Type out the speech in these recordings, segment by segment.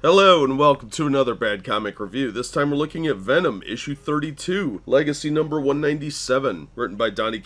Hello and welcome to another Bad Comic Review. This time we're looking at Venom, issue 32, legacy number 197. Written by Donny,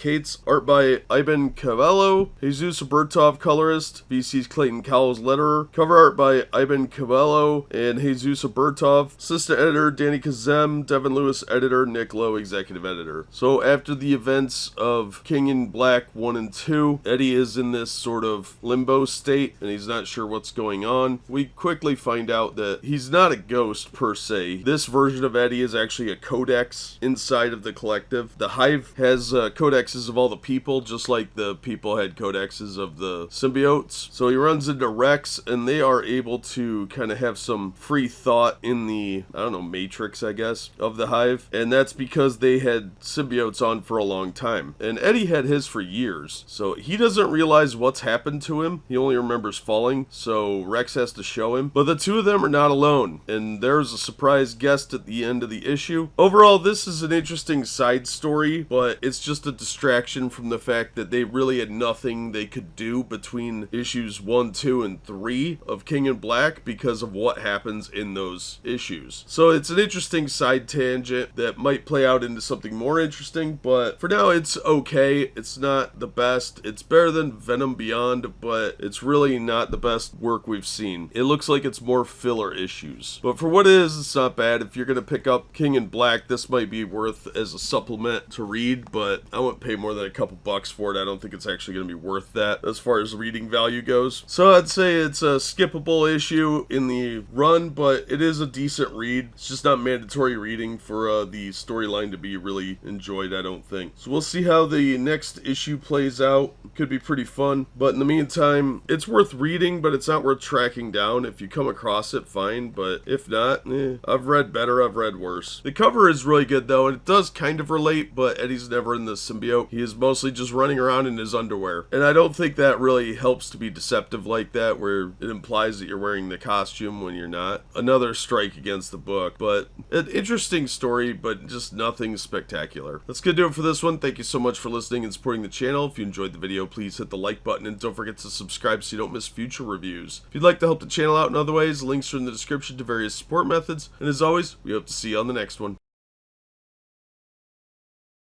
art by Iban, Coello, Jesus Aburtov colorist, VC's Clayton, Cowles letterer, cover art by Iban, Coello, and Jesus Aburtov, assistant editor Danny Kazem, Devin Lewis editor, Nick Lowe executive editor. So after the events of King in Black 1 and 2, Eddie is in this sort of limbo state and he's not sure what's going on. We quickly find out that he's not a ghost per se. This version of Eddie is actually a codex inside of the collective. The hive has codexes of all the people, just like the people had codexes of the symbiotes. So he runs into Rex and they are able to kind of have some free thought in the, matrix, I guess, of the hive. And that's because they had symbiotes on for a long time. And Eddie had his for years. So he doesn't realize what's happened to him. He only remembers falling. So Rex has to show him. But the two of them are not alone, and there's a surprise guest at the end of the issue. Overall, this is an interesting side story, but it's just a distraction from the fact that they really had nothing they could do between issues 1, 2, and 3 of King in Black because of what happens in those issues. So it's an interesting side tangent that might play out into something more interesting, but for now it's okay. It's not the best. It's better than Venom Beyond, but it's really not the best work we've seen. It looks like it's more filler issues. But for what it is, it's not bad. If you're going to pick up King in Black, this might be worth as a supplement to read, but I wouldn't pay more than a couple bucks for it. I don't think it's actually going to be worth that as far as reading value goes. So I'd say it's a skippable issue in the run, but it is a decent read. It's just not mandatory reading for the storyline to be really enjoyed, I don't think. So we'll see how the next issue plays out. Could be pretty fun, but in the meantime, it's worth reading, but it's not worth tracking down. If you come across it, fine, but if not, I've read better, I've read worse. The cover is really good though, and it does kind of relate, but Eddie's never in the symbiote. He is mostly just running around in his underwear, and I don't think that really helps to be deceptive like that, where it implies that you're wearing the costume when you're not. Another strike against the book, but an interesting story, but just nothing spectacular. That's gonna do it for this one. Thank you so much for listening and supporting the channel. If you enjoyed the video, please hit the like button, and don't forget to subscribe so you don't miss future reviews. If you'd like to help the channel out in other ways, links are in the description to various support methods, and as always, we hope to see you on the next one.